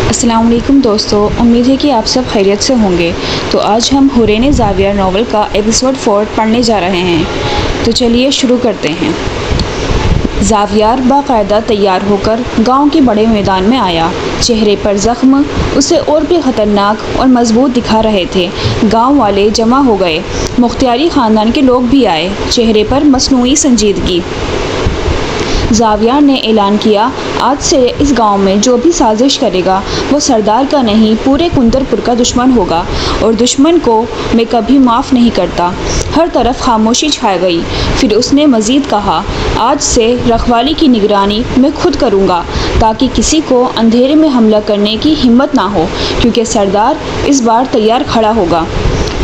السلام علیکم دوستو، امید ہے کہ آپ سب خیریت سے ہوں گے۔ تو آج ہم حورین زاویار ناول کا ایپیسوڈ 4 پڑھنے جا رہے ہیں۔ تو چلیے شروع کرتے ہیں۔ زاویار باقاعدہ تیار ہو کر گاؤں کے بڑے میدان میں آیا۔ چہرے پر زخم اسے اور بھی خطرناک اور مضبوط دکھا رہے تھے۔ گاؤں والے جمع ہو گئے، مختاری خاندان کے لوگ بھی آئے، چہرے پر مصنوعی سنجیدگی۔ زاویار نے اعلان کیا، آج سے اس گاؤں میں جو بھی سازش کرے گا وہ سردار کا نہیں پورے کندر پور کا دشمن ہوگا، اور دشمن کو میں کبھی معاف نہیں کرتا۔ ہر طرف خاموشی چھا گئی۔ پھر اس نے مزید کہا، آج سے رکھوالی کی نگرانی میں خود کروں گا، تاکہ کسی کو اندھیرے میں حملہ کرنے کی ہمت نہ ہو، کیونکہ سردار اس بار تیار کھڑا ہوگا۔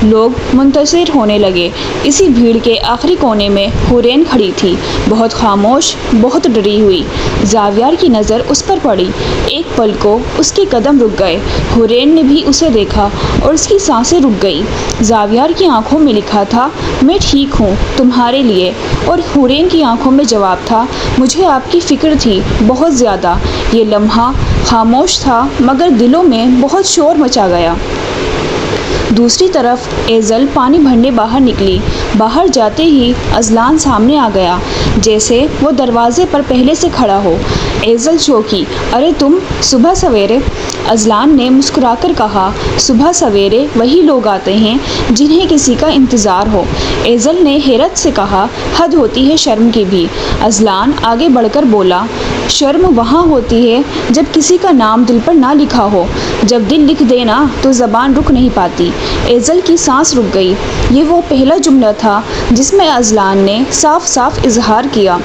لوگ منتظر ہونے لگے۔ اسی بھیڑ کے آخری کونے میں حورین کھڑی تھی، بہت خاموش، بہت ڈری ہوئی۔ زاویار کی نظر اس پر پڑی۔ ایک پل کو اس کے قدم رک گئے۔ حورین نے بھی اسے دیکھا اور اس کی سانسیں رک گئی۔ زاویار کی آنکھوں میں لکھا تھا، میں ٹھیک ہوں تمہارے لیے، اور حورین کی آنکھوں میں جواب تھا، مجھے آپ کی فکر تھی، بہت زیادہ۔ یہ لمحہ خاموش تھا، مگر دلوں میں بہت شور مچا گیا۔ دوسری طرف ایزل پانی بھرنے باہر نکلی۔ باہر جاتے ہی اذلان سامنے آ گیا، جیسے وہ دروازے پر پہلے سے کھڑا ہو۔ ایزل چونکی، ارے تم، صبح سویرے؟ اذلان نے مسکرا کر کہا، صبح سویرے وہی لوگ آتے ہیں جنہیں کسی کا انتظار ہو۔ ایزل نے حیرت سے کہا، حد ہوتی ہے شرم کی بھی۔ اذلان آگے بڑھ کر بولا، شرم وہاں ہوتی ہے جب کسی کا نام دل پر نہ لکھا ہو، جب دل لکھ دے نا تو زبان رک نہیں پاتی۔ ایزل کی سانس رک گئی۔ یہ وہ پہلا جملہ تھا جس میں اذلان نے صاف صاف اظہار کیا۔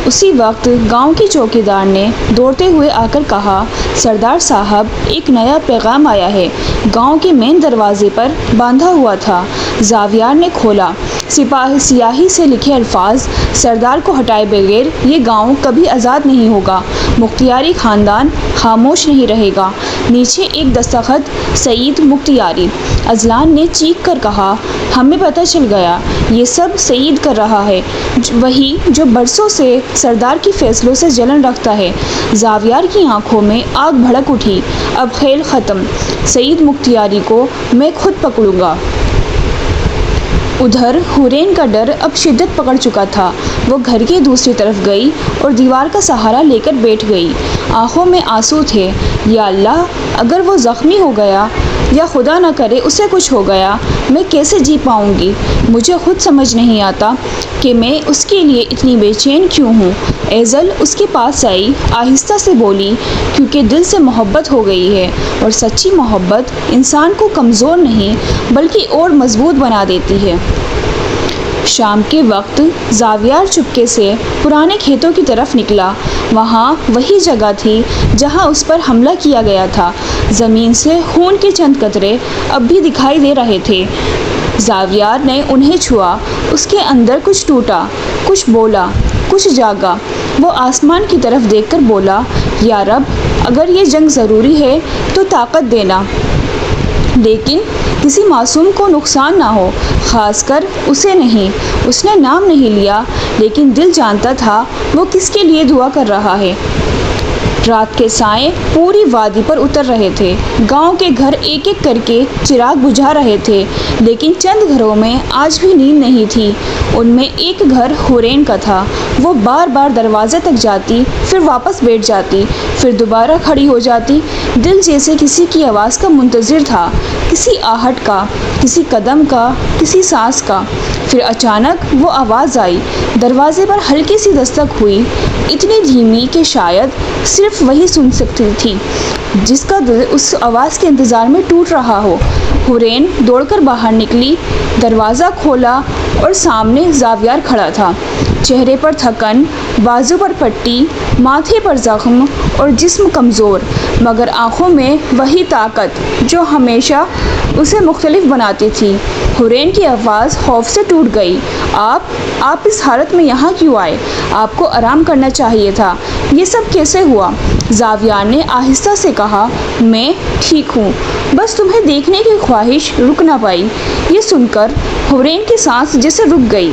اسی وقت گاؤں کی چوکیدار نے دوڑتے ہوئے آ کر کہا، سردار صاحب، ایک نیا پیغام آیا ہے۔ گاؤں کے مین دروازے پر باندھا ہوا تھا۔ زاویار نے کھولا۔ سیاہی سے لکھے الفاظ، سردار کو ہٹائے بغیر یہ گاؤں کبھی آزاد نہیں ہوگا، مختیاری خاندان خاموش نہیں رہے گا۔ نیچے ایک دستخط، سعید مختیاری۔ اذلان نے چیخ کر کہا، ہمیں پتہ چل گیا، یہ سب سعید کر رہا ہے، وہی جو برسوں سے سردار کی فیصلوں سے جلن رکھتا ہے۔ زاویار کی آنکھوں میں آگ بھڑک اٹھی۔ اب کھیل ختم، سعید مختیاری کو میں خود پکڑوں گا۔ ادھر حورین کا ڈر اب شدت پکڑ چکا تھا۔ وہ گھر کے دوسری طرف گئی اور دیوار کا سہارا لے کر بیٹھ گئی۔ آنکھوں میں آنسو تھے۔ یا اللہ، اگر وہ زخمی ہو گیا یا خدا نہ کرے اسے کچھ ہو گیا، میں کیسے جی پاؤں گی؟ مجھے خود سمجھ نہیں آتا کہ میں اس کے لیے اتنی بے چین کیوں ہوں۔ ایزل اس کے پاس آئی، آہستہ سے بولی، کیونکہ دل سے محبت ہو گئی ہے، اور سچی محبت انسان کو کمزور نہیں بلکہ اور مضبوط بنا دیتی ہے۔ شام کے وقت زاویار چپکے سے پرانے کھیتوں کی طرف نکلا۔ وہاں وہی جگہ تھی جہاں اس پر حملہ کیا گیا تھا۔ زمین سے خون کے چند قطرے اب بھی دکھائی دے رہے تھے۔ زاویار نے انہیں چھوا۔ اس کے اندر کچھ ٹوٹا، کچھ بولا، کچھ جاگا۔ وہ آسمان کی طرف دیکھ کر بولا، یا رب، اگر یہ جنگ ضروری ہے تو طاقت دینا، لیکن کسی معصوم کو نقصان نہ ہو، خاص کر اسے نہیں۔ اس نے نام نہیں لیا، لیکن دل جانتا تھا وہ کس کے لیے دعا کر رہا ہے۔ رات کے سائے پوری وادی پر اتر رہے تھے۔ گاؤں کے گھر ایک ایک کر کے چراغ بجھا رہے تھے، لیکن چند گھروں میں آج بھی نیند نہیں تھی۔ ان میں ایک گھر حورین کا تھا۔ وہ بار بار دروازے تک جاتی، پھر واپس بیٹھ جاتی، پھر دوبارہ کھڑی ہو جاتی۔ دل جیسے کسی کی آواز کا منتظر تھا، کسی آہٹ کا، کسی قدم کا، کسی سانس کا۔ پھر اچانک وہ آواز آئی۔ دروازے پر ہلکی سی دستک ہوئی، اتنی دھیمی کہ شاید صرف وہی سن سکتی تھی جس کا دل اس آواز کے انتظار میں ٹوٹ رہا ہو۔ حورین دوڑ کر باہر نکلی، دروازہ کھولا اور سامنے زاویار کھڑا تھا۔ چہرے پر تھکن، بازو پر پٹی، ماتھے پر زخم اور جسم کمزور، مگر آنکھوں میں وہی طاقت جو ہمیشہ اسے مختلف بناتی تھی۔ حورین کی آواز خوف سے ٹوٹ گئی، آپ اس حالت میں یہاں کیوں آئے؟ آپ کو آرام کرنا چاہیے تھا۔ یہ سب کیسے ہوا؟ زاویار نے آہستہ سے کہا، میں ٹھیک ہوں، بس تمہیں دیکھنے کی خواہش رک نہ پائی۔ یہ سن کر حورین کی سانس جیسے رک گئی۔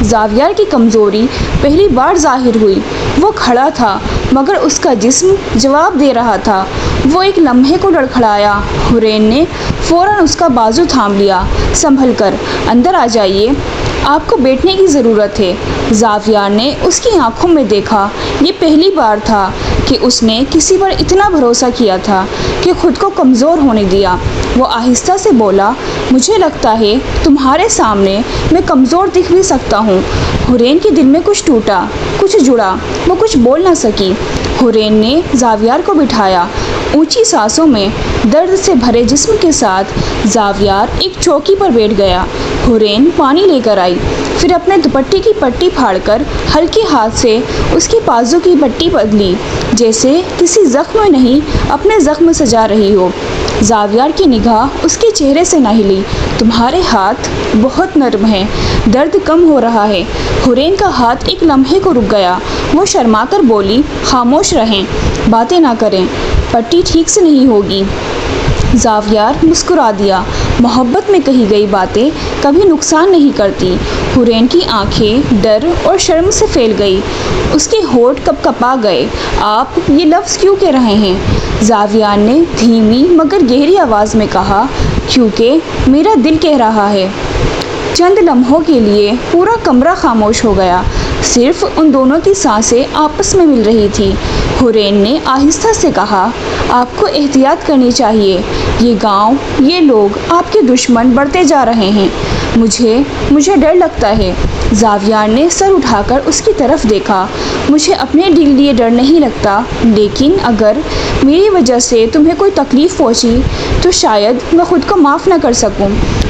زاویار کی کمزوری پہلی بار ظاہر ہوئی۔ وہ کھڑا تھا، مگر اس کا جسم جواب دے رہا تھا۔ وہ ایک لمحے کو لڑکھڑایا۔ حورین نے فوراً اس کا بازو تھام لیا۔ سنبھل کر، اندر آ جائیے، آپ کو بیٹھنے کی ضرورت ہے۔ زاویار نے اس کی آنکھوں میں دیکھا۔ یہ پہلی بار تھا کہ اس نے کسی پر اتنا بھروسہ کیا تھا کہ خود کو کمزور ہونے دیا۔ وہ آہستہ سے بولا، مجھے لگتا ہے تمہارے سامنے میں کمزور دکھ بھی سکتا ہوں۔ حورین کے دل میں کچھ ٹوٹا، کچھ جڑا، وہ کچھ بول نہ سکی۔ حورین نے زاویار کو بٹھایا۔ اونچی سانسوں میں درد سے بھرے جسم کے ساتھ زاویار ایک چوکی پر بیٹھ گیا۔ حورین پانی لے کر آئی، پھر اپنے دوپٹے کی پٹی پھاڑ کر ہلکے ہاتھ سے اس کی بازو کی پٹی بدلی، جیسے کسی زخم میں نہیں اپنے زخم سجا رہی ہو۔ زاویار کی نگاہ اس کے چہرے سے نہ ہلی۔ تمہارے ہاتھ بہت نرم ہیں، درد کم ہو رہا ہے۔ حورین کا ہاتھ ایک لمحے کو رک گیا۔ وہ شرما کر بولی، خاموش رہیں، باتیں نہ کریں، پٹی ٹھیک سے نہیں ہوگی۔ زاویار مسکرا دیا۔ محبت میں کہی گئی باتیں کبھی نقصان نہیں کرتی۔ حورین کی آنکھیں ڈر اور شرم سے پھیل گئی۔ اس کے ہونٹ کپ کپا گئے۔ آپ یہ لفظ کیوں کہہ رہے ہیں؟ زاویار نے دھیمی مگر گہری آواز میں کہا، کیونکہ میرا دل کہہ رہا ہے۔ چند لمحوں کے لیے پورا کمرہ خاموش ہو گیا۔ صرف ان دونوں کی سانسیں آپس میں مل رہی تھی۔ حورین نے آہستہ سے کہا، آپ کو احتیاط کرنی چاہیے۔ یہ گاؤں، یہ لوگ آپ کے دشمن بڑھتے جا رہے ہیں۔ مجھے ڈر لگتا ہے۔ زاویار نے سر اٹھا کر اس کی طرف دیکھا۔ مجھے اپنے لیے ڈر نہیں لگتا، لیکن اگر میری وجہ سے تمہیں کوئی تکلیف پہنچی تو شاید میں خود کو معاف نہ کر سکوں۔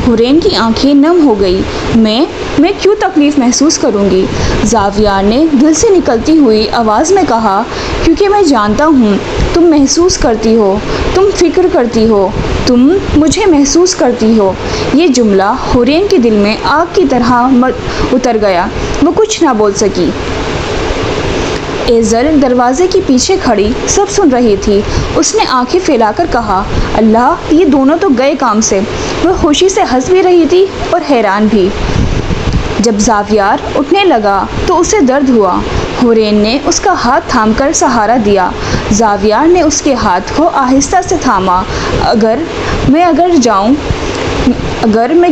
حورین کی آنکھیں نم ہو گئی۔ میں کیوں تکلیف محسوس کروں گی؟ زاویار نے دل سے نکلتی ہوئی آواز میں کہا، کیونکہ میں جانتا ہوں تم محسوس کرتی ہو، تم فکر کرتی ہو، تم مجھے محسوس کرتی ہو۔ یہ جملہ حورین کے دل میں آگ کی طرح اتر گیا۔ وہ کچھ نہ بول سکی۔ ایزل دروازے کے پیچھے کھڑی سب سن رہی تھی۔ اس نے آنکھیں پھیلا کر کہا، اللہ، یہ دونوں تو گئے کام سے۔ وہ خوشی سے ہنس بھی رہی تھی اور حیران بھی۔ جب زاویار اٹھنے لگا تو اسے درد ہوا۔ حورین نے اس کا ہاتھ تھام کر سہارا دیا۔ زاویار نے اس کے ہاتھ کو آہستہ سے تھاما۔ اگر میں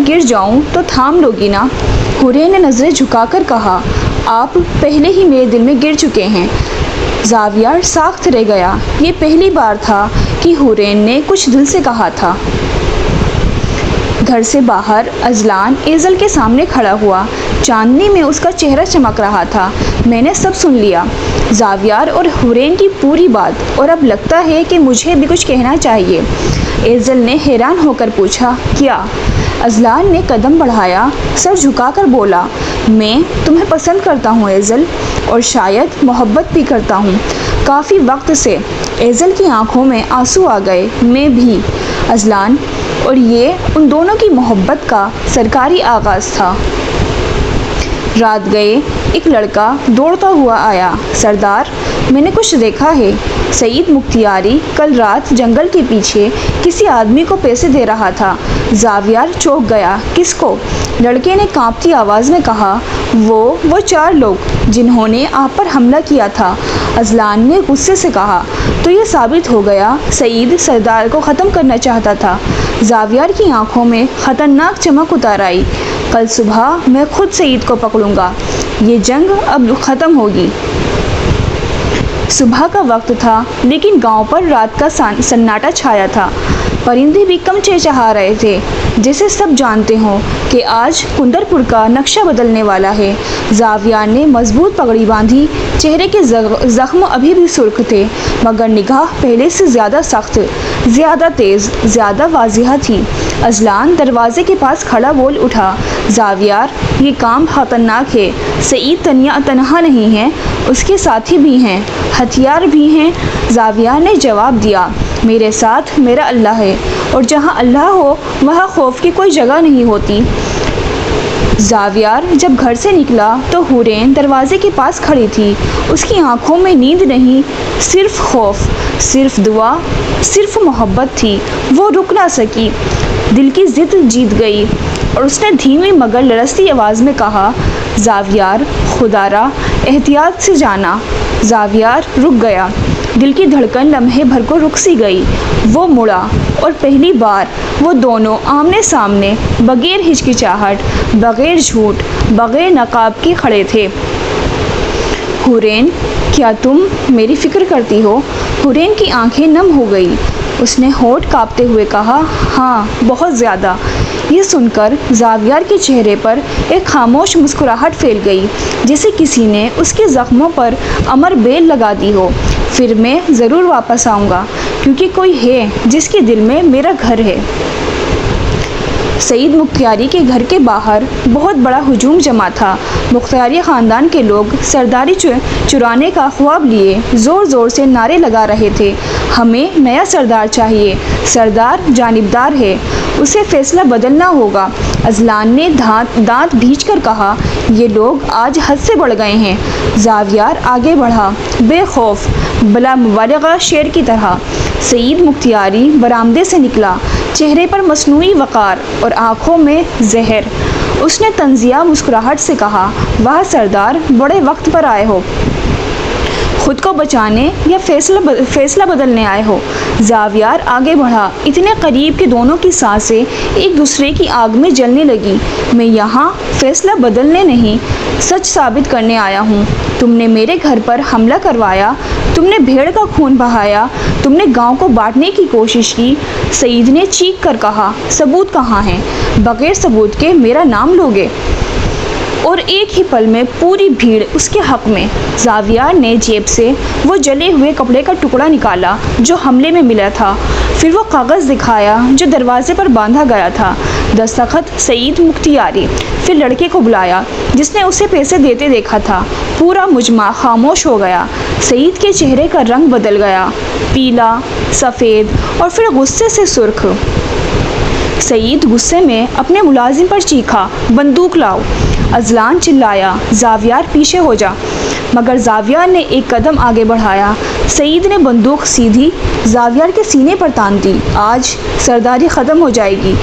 گر جاؤں تو تھام لو گی نا؟ حورین نے نظریں جھکا کر کہا، آپ پہلے ہی میرے دل میں گر چکے ہیں۔ زاویار ساخت رہ گیا۔ یہ پہلی بار تھا کہ حورین نے کچھ دل سے کہا تھا۔ گھر سے باہر اذلان ایزل کے سامنے کھڑا ہوا۔ چاندنی میں اس کا چہرہ چمک رہا تھا۔ میں نے سب سن لیا، زاویار اور حورین کی پوری بات، اور اب لگتا ہے کہ مجھے بھی کچھ کہنا چاہیے۔ ایزل نے حیران ہو کر پوچھا، کیا؟ اذلان نے قدم بڑھایا، سر جھکا کر بولا، میں تمہیں پسند کرتا ہوں ایزل، اور شاید محبت بھی کرتا ہوں، کافی وقت سے۔ ایزل کی آنکھوں میں آنسو آ گئے۔ میں بھی، اذلان، اور یہ ان دونوں کی محبت کا سرکاری آغاز تھا۔ رات گئے ایک لڑکا دوڑتا ہوا آیا، سردار، میں نے کچھ دیکھا ہے۔ سعید مختیاری کل رات جنگل کے پیچھے کسی آدمی کو پیسے دے رہا تھا۔ زاویار چونک گیا۔ کس کو؟ لڑکے نے کانپتی آواز میں کہا، وہ 4 لوگ جنہوں نے آپ پر حملہ کیا تھا۔ اذلان نے غصے سے کہا، تو یہ ثابت ہو گیا سعید سردار کو ختم کرنا چاہتا تھا۔ زاویار کی آنکھوں میں خطرناک چمک اتر آئی۔ کل صبح میں خود سعید کو پکڑوں گا۔ یہ جنگ اب ختم ہوگی۔ صبح کا وقت تھا، لیکن گاؤں پر رات کا سناٹا چھایا تھا۔ پرندے بھی کم چہچہا رہے تھے۔ جیسے سب جانتے ہوں کہ آج کندر پور کا نقشہ بدلنے والا ہے۔ زاویار نے مضبوط پگڑی باندھی۔ چہرے کے زخم ابھی بھی سرخ تھے، مگر نگاہ پہلے سے زیادہ سخت، زیادہ تیز، زیادہ واضح تھی۔ اذلان دروازے کے پاس کھڑا بول اٹھا، زاویار، یہ کام خطرناک ہے۔ سعید تنہا نہیں ہے، اس کے ساتھی بھی ہیں، ہتھیار بھی ہیں۔ زاویار نے جواب دیا، میرے ساتھ میرا اللہ ہے، اور جہاں اللہ ہو وہاں خوف کی کوئی جگہ نہیں ہوتی۔ زاویار جب گھر سے نکلا تو حورین دروازے کے پاس کھڑی تھی۔ اس کی آنکھوں میں نیند نہیں، صرف خوف، صرف دعا، صرف محبت تھی۔ وہ رک نہ سکی، دل کی ضد جیت گئی، اور اس نے دھیمی مگر لرزتی آواز میں کہا، زاویار، خدا را احتیاط سے جانا۔ زاویار رک گیا۔ دل کی دھڑکن لمحے بھر کو رک سی گئی۔ وہ مڑا اور پہلی بار وہ دونوں آمنے سامنے بغیر ہچکچاہٹ، بغیر جھوٹ، بغیر نقاب کے کھڑے تھے۔ حورین، کیا تم میری فکر کرتی ہو؟ حورین کی آنکھیں نم ہو گئی۔ اس نے ہونٹ کانپتے ہوئے کہا، ہاں، بہت زیادہ۔ یہ سن کر زاویار کے چہرے پر ایک خاموش مسکراہٹ پھیل گئی، جیسے کسی نے اس کے زخموں پر امر بیل لگا دی ہو۔ پھر میں ضرور واپس آؤں گا، کیونکہ کوئی ہے جس کے دل میں میرا گھر ہے۔ سعید مختاری کے گھر کے باہر بہت بڑا ہجوم جمع تھا۔ مختاری خاندان کے لوگ سرداری چرانے کا خواب لیے زور زور سے نعرے لگا رہے تھے، ہمیں نیا سردار چاہیے، سردار جانبدار ہے، اسے فیصلہ بدلنا ہوگا۔ اذلان نے دانت بھینچ کر کہا، یہ لوگ آج حد سے بڑھ گئے ہیں۔ زاویار آگے بڑھا، بے خوف، بلا مبالغہ شیر کی طرح۔ سعید مختاری برآمدے سے نکلا، چہرے پر مصنوعی وقار اور آنکھوں میں زہر۔ اس نے طنزیہ مسکراہٹ سے کہا، واہ سردار، بڑے وقت پر آئے ہو۔ خود کو بچانے یا فیصلہ بدلنے آئے ہو؟ زاویار آگے بڑھا، اتنے قریب کہ دونوں کی سانسیں ایک دوسرے کی آگ میں جلنے لگی۔ میں یہاں فیصلہ بدلنے نہیں، سچ ثابت کرنے آیا ہوں۔ تم نے میرے گھر پر حملہ کروایا، تم نے بھیڑ کا خون بہایا، تم نے گاؤں کو بانٹنے کی کوشش کی۔ سعید نے چیخ کر کہا، ثبوت کہاں ہیں؟ بغیر ثبوت کے میرا نام لوگے؟ اور ایک ہی پل میں پوری بھیڑ اس کے حق میں۔ زاویار نے جیب سے وہ جلے ہوئے کپڑے کا ٹکڑا نکالا جو حملے میں ملا تھا، پھر وہ کاغذ دکھایا جو دروازے پر باندھا گیا تھا، دستخط سعید مختاری۔ پھر لڑکے کو بلایا جس نے اسے پیسے دیتے دیکھا تھا۔ پورا مجمع خاموش ہو گیا۔ سعید کے چہرے کا رنگ بدل گیا، پیلا، سفید اور پھر غصے سے سرخ۔ سعید غصے میں اپنے ملازم پر چیخا، بندوق لاؤ۔ اذلان چلایا، زاویار پیچھے ہو جا، مگر زاویار نے ایک قدم آگے بڑھایا۔ سعید نے بندوق سیدھی زاویار کے سینے پر تان دی۔ آج سرداری ختم ہو جائے گی۔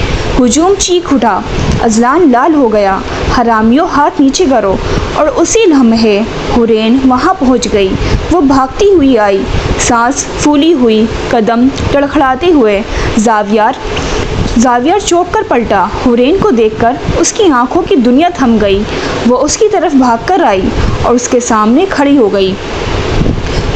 ہجوم چیخ اٹھا۔ اذلان لال ہو گیا، حرامیوں ہاتھ نیچے کرو، اور اسی لمحے حورین وہاں پہنچ گئی۔ وہ بھاگتی ہوئی آئی، سانس پھولی ہوئی، قدم لڑکھڑاتے ہوئے۔ زاویار چونک کر پلٹا۔ حورین کو دیکھ کر اس کی آنکھوں کی دنیا تھم گئی۔ وہ اس کی طرف بھاگ کر آئی اور اس کے سامنے کھڑی ہو گئی۔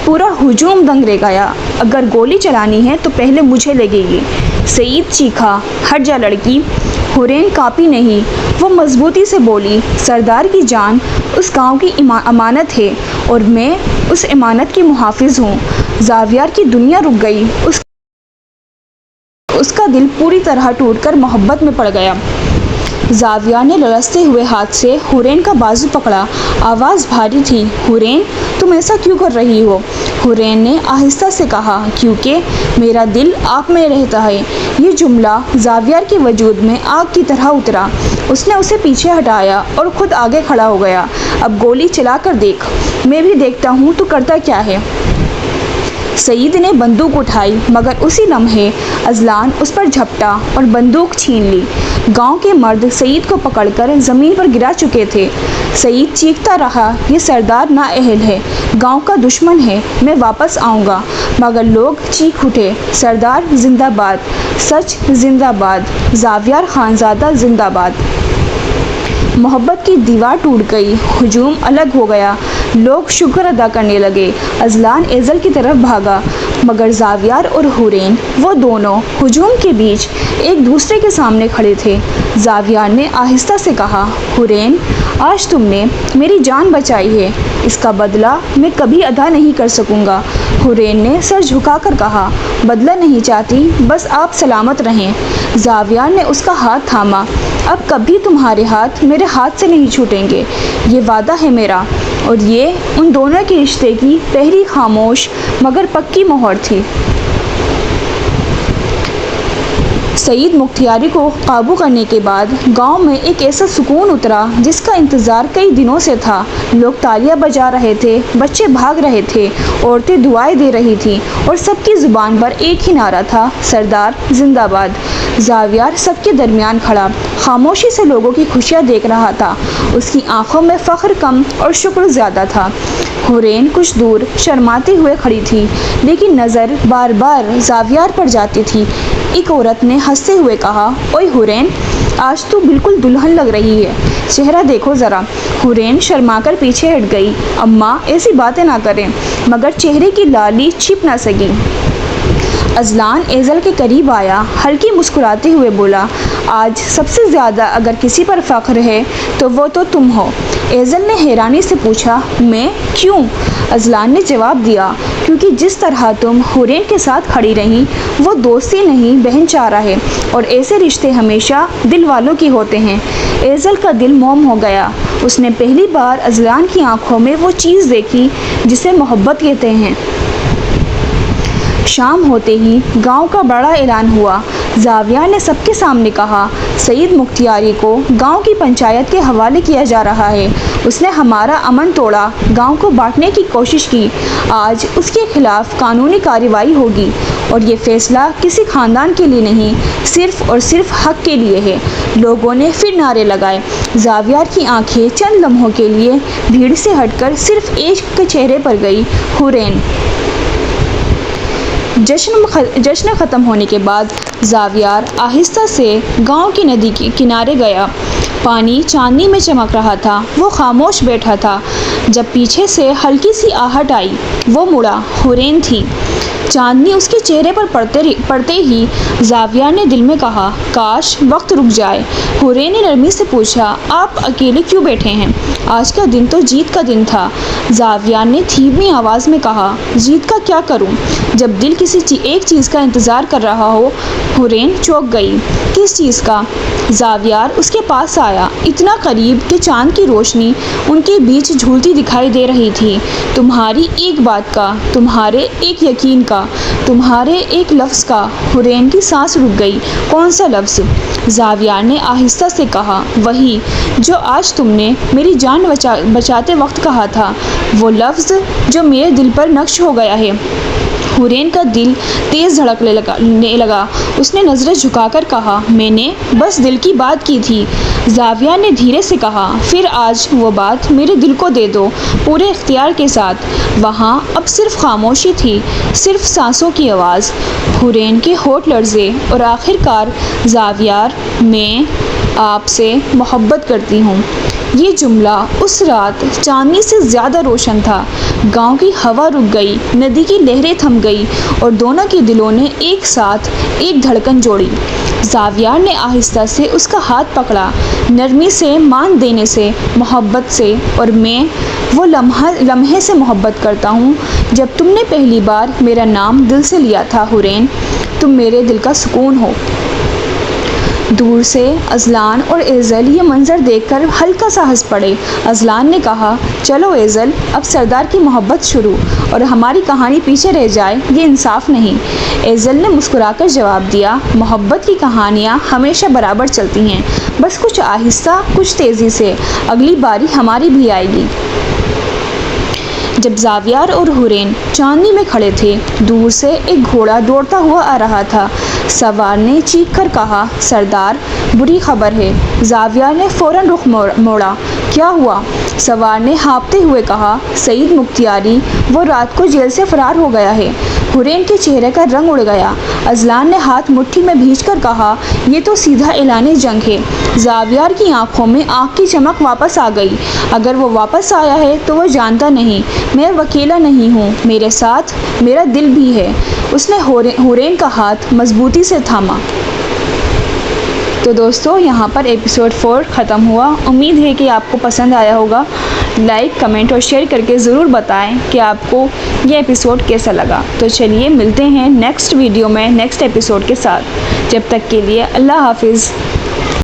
پورا ہجوم دنگ رہ گیا۔ اگر گولی چلانی ہے تو پہلے مجھے لگے گی۔ سعید چیخا، ہٹ جا لڑکی۔ حورین کانپی نہیں، وہ مضبوطی سے بولی، سردار کی جان اس گاؤں کی امانت ہے اور میں اس امانت کی محافظ ہوں۔ زاویار کی دنیا رک گئی، اس کا دل پوری طرح ٹوٹ کر محبت میں پڑ گیا۔ زاویار نے لرزتے ہوئے ہاتھ سے حورین کا بازو پکڑا، آواز بھاری تھی، حورین، تم ایسا کیوں کر رہی ہو؟ حورین نے آہستہ سے کہا، کیونکہ میرا دل آپ میں رہتا ہے۔ یہ جملہ زاویار کے وجود میں آگ کی طرح اترا۔ اس نے اسے پیچھے ہٹایا اور خود آگے کھڑا ہو گیا۔ اب گولی چلا کر دیکھ، میں بھی دیکھتا ہوں تو کرتا کیا ہے۔ سعید نے بندوق اٹھائی، مگر اسی لمحے اذلان اس پر جھپٹا اور بندوق چھین لی۔ گاؤں کے مرد سعید کو پکڑ کر زمین پر گرا چکے تھے۔ سعید چیختا رہا، یہ سردار نااہل ہے، گاؤں کا دشمن ہے، میں واپس آؤں گا۔ مگر لوگ چیخ اٹھے، سردار زندہ باد، سچ زندہ باد، زاویار خانزادہ زندہ باد۔ محبت کی دیوار ٹوٹ گئی، ہجوم الگ ہو گیا، لوگ شکر ادا کرنے لگے۔ اذلان ایزل کی طرف بھاگا، مگر زاویار اور حورین، وہ دونوں ہجوم کے بیچ ایک دوسرے کے سامنے کھڑے تھے۔ زاویار نے آہستہ سے کہا، حورین، آج تم نے میری جان بچائی ہے، اس کا بدلہ میں کبھی ادا نہیں کر سکوں گا۔ حورین نے سر جھکا کر کہا، بدلہ نہیں چاہتی، بس آپ سلامت رہیں۔ زاویار نے اس کا ہاتھ تھاما، اب کبھی تمہارے ہاتھ میرے ہاتھ سے نہیں چھوٹیں گے، یہ وعدہ ہے میرا۔ اور یہ ان دونوں کے رشتے کی پہلی خاموش مگر پکی مہر تھی۔ سعید مختاری کو قابو کرنے کے بعد گاؤں میں ایک ایسا سکون اترا جس کا انتظار کئی دنوں سے تھا۔ لوگ تالیاں بجا رہے تھے، بچے بھاگ رہے تھے، عورتیں دعائیں دے رہی تھیں، اور سب کی زبان پر ایک ہی نعرہ تھا، سردار زندہ باد۔ زاویار سب کے درمیان کھڑا خاموشی سے لوگوں کی خوشیاں دیکھ رہا تھا۔ اس کی آنکھوں میں فخر کم اور شکر زیادہ تھا۔ حورین کچھ دور شرماتے ہوئے کھڑی تھی، لیکن نظر بار بار زاویار پر جاتی تھی۔ ایک عورت نے ہنستے ہوئے کہا، اوئے حورین، آج تو بالکل دلہن لگ رہی ہے، چہرہ دیکھو ذرا۔ حورین شرما کر پیچھے ہٹ گئی۔ اماں ایسی باتیں نہ کریں، مگر چہرے کی لالی چھپ نہ سکی۔ اذلان ایزل کے قریب آیا، ہلکی مسکراتے ہوئے بولا، آج سب سے زیادہ اگر کسی پر فخر ہے تو وہ تو تم ہو۔ ایزل نے حیرانی سے پوچھا، میں؟ کیوں؟ اذلان نے جواب دیا، کیونکہ جس طرح تم حورین کے ساتھ کھڑی رہیں وہ دوستی نہیں بہن چارہ ہے، اور ایسے رشتے ہمیشہ دل والوں کی ہوتے ہیں۔ ایزل کا دل موم ہو گیا۔ اس نے پہلی بار اذلان کی آنکھوں میں وہ چیز دیکھی جسے محبت کہتے ہیں۔ شام ہوتے ہی گاؤں کا بڑا اعلان ہوا۔ زاویار نے سب کے سامنے کہا، سعید مختیاری کو گاؤں کی پنچایت کے حوالے کیا جا رہا ہے۔ اس نے ہمارا امن توڑا، گاؤں کو بانٹنے کی کوشش کی۔ آج اس کے خلاف قانونی کارروائی ہوگی، اور یہ فیصلہ کسی خاندان کے لیے نہیں، صرف اور صرف حق کے لیے ہے۔ لوگوں نے پھر نعرے لگائے۔ زاویار کی آنکھیں چند لمحوں کے لیے بھیڑ سے ہٹ کر صرف ایک کے چہرے پر گئی، حورین۔ جشن ختم ہونے کے بعد زاویار آہستہ سے گاؤں کی ندی کے کنارے گیا۔ پانی چاندنی میں چمک رہا تھا۔ وہ خاموش بیٹھا تھا۔ جب پیچھے سے ہلکی سی آہٹ آئی، وہ مڑا، حورین تھی۔ چاندنی اس کے چہرے پر پڑتے ہی زاویار نے دل میں کہا، کاش وقت رک جائے۔ حورین نے نرمی سے پوچھا، آپ اکیلے کیوں بیٹھے ہیں؟ آج کا دن تو جیت کا دن تھا۔ زاویار نے دھیمی آواز میں کہا، جیت کا کیا کروں جب دل کسی ایک چیز کا انتظار کر رہا ہو۔ حورین چونک گئی، کس چیز کا؟ زاویار اس کے پاس آیا، اتنا قریب کہ چاند کی روشنی ان کے بیچ جھولتی دکھائی دے رہی تھی۔ تمہاری ایک بات کا، تمہارے ایک یقین کا، تمہارے ایک لفظ کا۔ حورین کی سانس رک گئی۔ کون سا لفظ؟ زاویار نے آہستہ سے کہا، وہی جو آج تم نے میری جان بچاتے وقت کہا تھا، وہ لفظ جو میرے دل پر نقش ہو گیا ہے۔ حورین کا دل تیز دھڑکنے لگا۔ اس نے نظریں جھکا کر کہا، میں نے بس دل کی بات کی تھی۔ زاویار نے دھیرے سے کہا، پھر آج وہ بات میرے دل کو دے دو، پورے اختیار کے ساتھ۔ وہاں اب صرف خاموشی تھی، صرف سانسوں کی آواز۔ حورین کے ہونٹ لرزے، اور آخر کار زاویار، میں آپ سے محبت کرتی ہوں۔ یہ جملہ اس رات چاندنی سے زیادہ روشن تھا۔ گاؤں کی ہوا رک گئی، ندی کی لہریں تھم گئی، اور دونوں کے دلوں نے ایک ساتھ ایک دھڑکن جوڑی۔ زاویار نے آہستہ سے اس کا ہاتھ پکڑا، نرمی سے، مان دینے سے، محبت سے، اور میں وہ لمحے سے محبت کرتا ہوں جب تم نے پہلی بار میرا نام دل سے لیا تھا۔ حورین، تم میرے دل کا سکون ہو۔ دور سے اذلان اور ایزل یہ منظر دیکھ کر ہلکا سا ہنس پڑے۔ اذلان نے کہا، چلو ایزل، اب سردار کی محبت شروع، اور ہماری کہانی پیچھے رہ جائے، یہ انصاف نہیں۔ ایزل نے مسکرا کر جواب دیا، محبت کی کہانیاں ہمیشہ برابر چلتی ہیں، بس کچھ آہستہ، کچھ تیزی سے۔ اگلی باری ہماری بھی آئے گی۔ جب زاویار اور حورین چاندنی میں کھڑے تھے، دور سے ایک گھوڑا دوڑتا ہوا آ رہا تھا۔ سوار نے چیخ کر کہا، سردار، بری خبر ہے۔ زاویار نے فوراً رخ موڑا۔ کیا ہوا؟ سوار نے ہانپتے ہوئے کہا، سعید مختیاری وہ رات کو جیل سے فرار ہو گیا ہے۔ حورین کے چہرے کا رنگ اڑ گیا۔ اذلان نے ہاتھ مٹھی میں بھیج کر کہا، یہ تو سیدھا اعلان جنگ ہے۔ زاویار کی آنکھوں میں آگ کی چمک واپس آ گئی۔ اگر وہ واپس آیا ہے تو وہ جانتا نہیں میں اکیلا نہیں ہوں، میرے ساتھ میرا دل بھی ہے۔ اس نے حورین کا ہاتھ مضبوطی سے تھاما۔ تو دوستو، یہاں پر ایپیسوڈ 4 ختم ہوا۔ امید ہے کہ آپ کو پسند آیا ہوگا۔ لائک، کمنٹ اور شیئر کر کے ضرور بتائیں کہ آپ کو یہ ایپیسوڈ کیسا لگا۔ تو چلیے ملتے ہیں نیکسٹ ویڈیو میں نیکسٹ ایپیسوڈ کے ساتھ۔ جب تک کے لیے اللہ حافظ۔